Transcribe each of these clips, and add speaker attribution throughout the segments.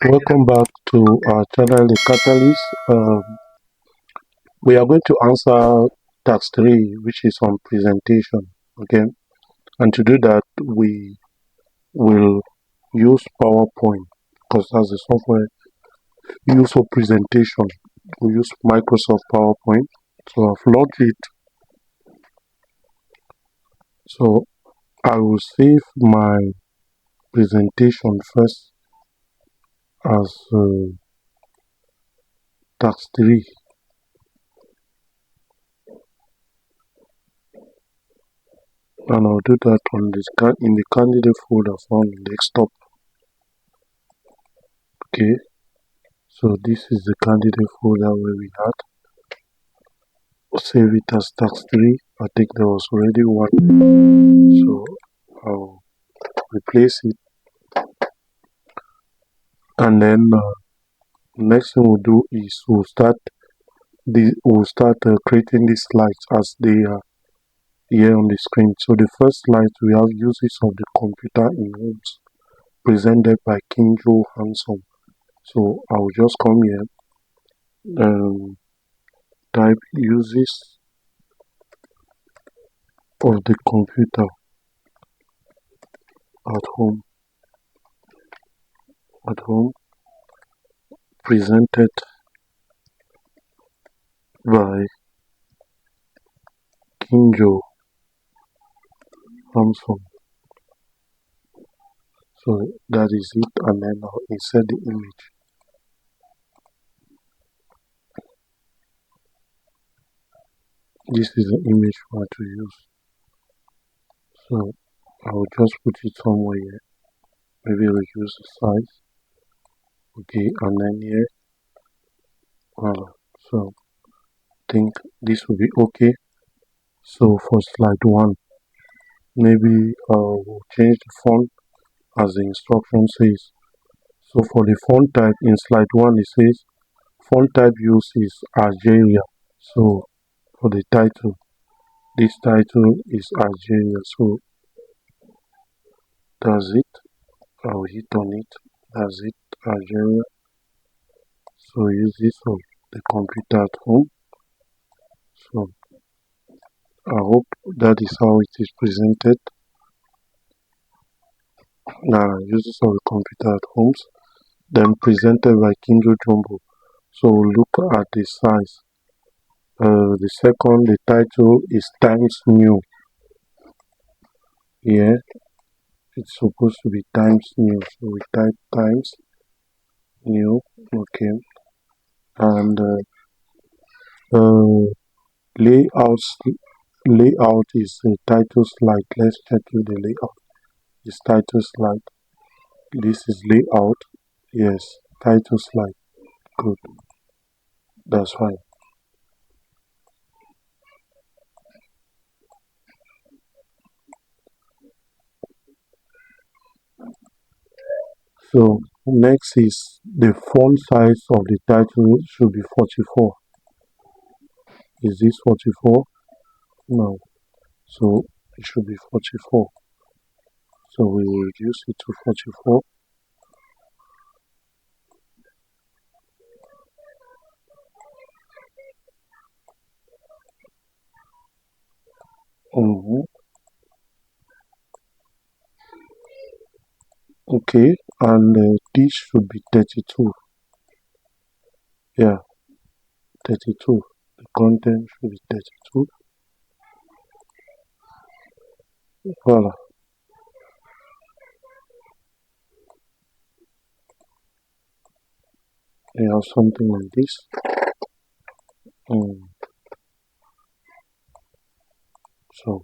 Speaker 1: Welcome back to our channel, The Catalyst. We are going to answer task 3, which is on presentation. Okay, and to do that, we will use PowerPoint because that's the software used for presentation. We use Microsoft PowerPoint. So I've logged it. So I will save my presentation first as task 3. And I'll do that on this in the candidate folder found in desktop. Okay, so this is the candidate folder where we had. Save it as task 3. I think there was already one, so I'll replace it. And then next thing we'll do is we'll start creating these slides as they are here on the screen. So the first slide we have uses of the computer in homes presented by Kinjo Handsome. So I'll just come here and type uses of the computer at home presented by Kinjo Handsome. So that is it, and then I'll insert the image. This is the image we want to use. So I'll just put it somewhere here. Maybe reduce the size. Okay, and then here. Voilà. So I think this will be okay. So for slide 1, maybe we'll change the font as the instruction says. So for the font type in slide 1, it says font type used is Algeria. So for the title, this title is Algeria. So that's it. I'll hit on it. That's it, Algeria. So use this on the computer at home. So I hope that is how it is presented. Now uses of the computer at homes, then presented by Kinjo Jumbo. So look at the size. The second, the title is Times New. Here it's supposed to be Times New. So we type Times New. Okay, and layout is the title slide. Let's check with the layout. This title slide. This is layout. Yes, title slide. Good. That's fine. So next is the font size of the title should be 44. Is this 44? No. So it should be 44. So we will reduce it to 44. Okay, and this should be 32. Yeah, 32. The content should be 32. Voila. We have something like this. So,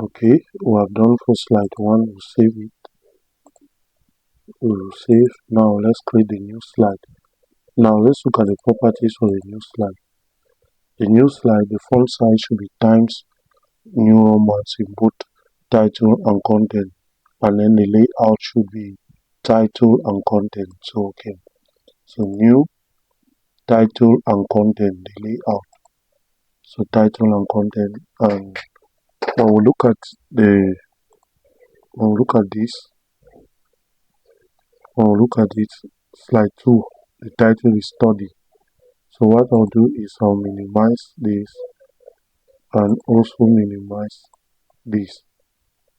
Speaker 1: okay, we have done for slide 1. We'll save it. We'll save. Now let's create the new slide. Now let's look at the properties for the new slide. The new slide, the font size should be Times New Romans in both title and content, and then the layout should be title and content. So okay, so new, title and content, the layout. So title and content, and now we'll look at the When we look at this, when we look at it, slide 2, the title is study. So what I'll do is I'll minimize this and also minimize this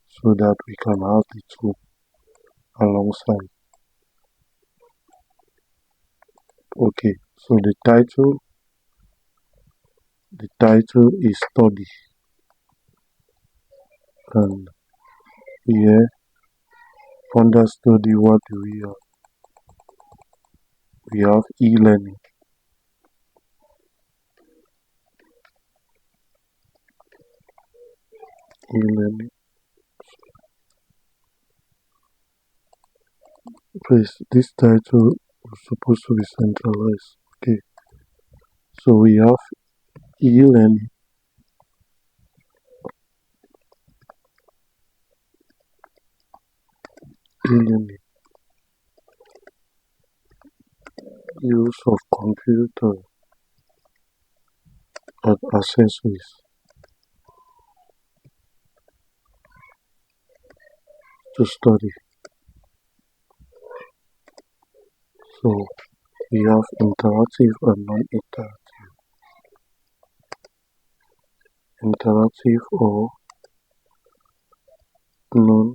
Speaker 1: so that we can have the two alongside. Okay, so the title is study, and here under study what do we have? We have e-learning. E-learning. Please, this title is supposed to be centralized. Okay, so we have e-learning, e-learning, use of computer and accessories to study. So we have interactive and non-interactive. Interactive or non-interactive.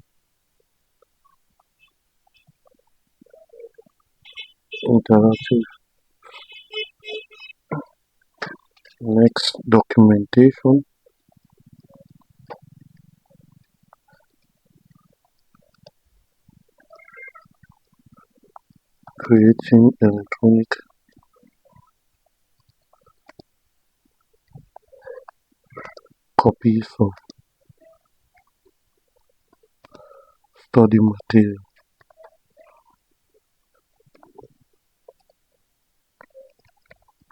Speaker 1: Next, documentation, creating electronic copies of study material.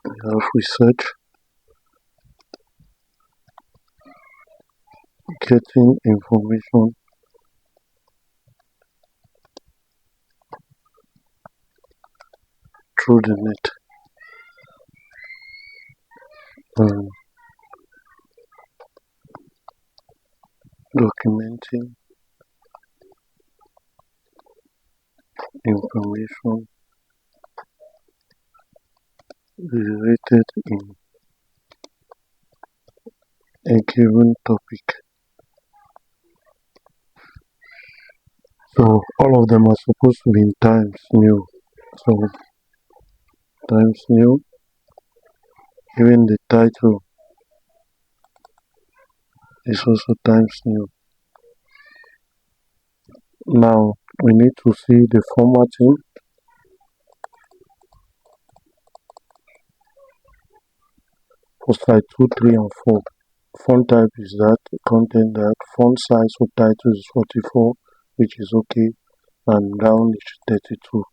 Speaker 1: We have research, getting information through the net, and documenting information related in a given topic. So all of them are supposed to be in Times New. So Times New, even the title is also Times New. Now we need to see the formatting. For slide 2, 3, and 4. Font type is that, content that, font size for title is 44, which is okay, and down is 32.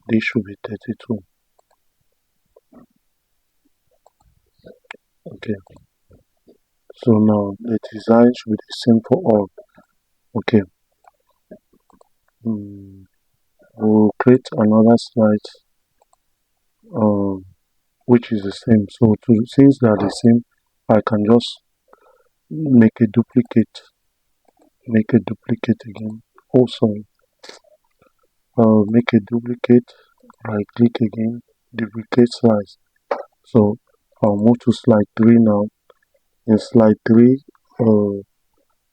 Speaker 1: This should be 32. Okay, so now the design should be the same for all. Okay, we'll create another slide which is the same. So since they are the same, I can just make a duplicate again. Oh, sorry. I'll make a duplicate, right click again, duplicate slides. So I'll move to slide 3 now. In slide 3,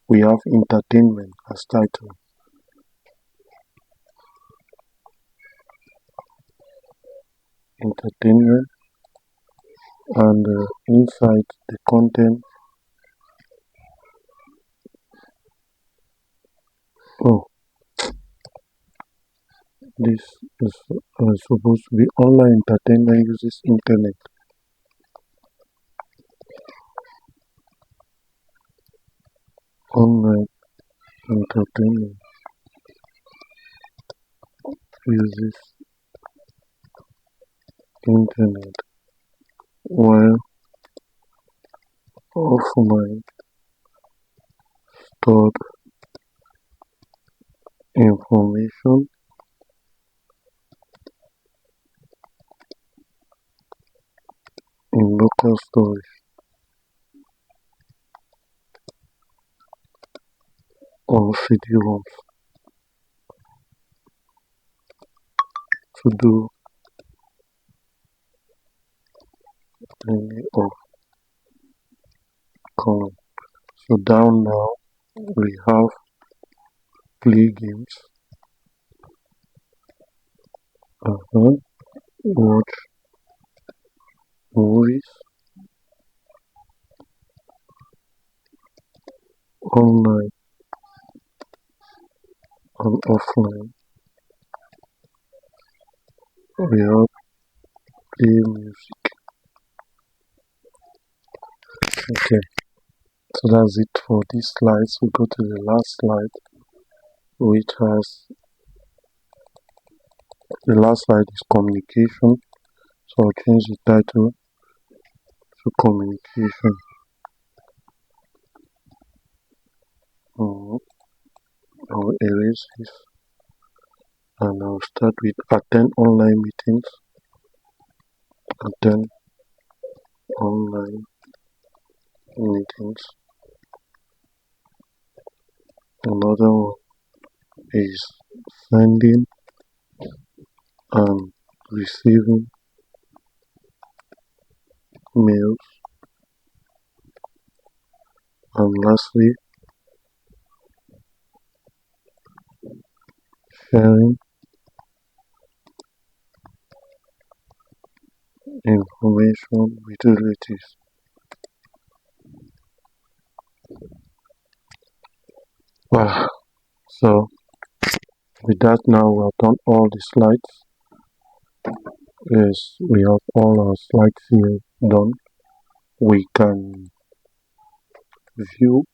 Speaker 1: we have entertainment as title. Entertainment, and inside the content. Oh, this is supposed to be online entertainment uses internet. Online entertainment uses internet, while offline stored information in local storage. or CD-ROMs to do any of column. So down now we have play games, watch movies, online and offline. We have play music. Okay, so that's it for these slides. We go to the last slide, which has the last slide is communication. So I'll change the title to communication. I'll erase this and I'll start with attend online meetings. Attend online meetings. Another one is sending and receiving mails. And lastly, sharing information with relatives. Wow. So with that now we have done all the slides. Yes, we have all our slides here done. We can view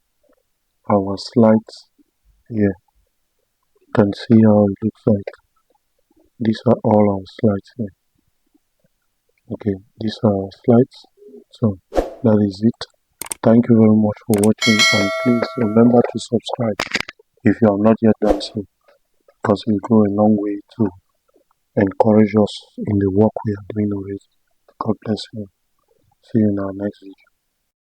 Speaker 1: our slides here. You can see how it looks like. These are all our slides here. Okay, these are our slides. So that is it. Thank you very much for watching, and please remember to subscribe if you have not yet done so, because it will go a long way to encourage us in the work we are doing already. God bless you. See you in our next video.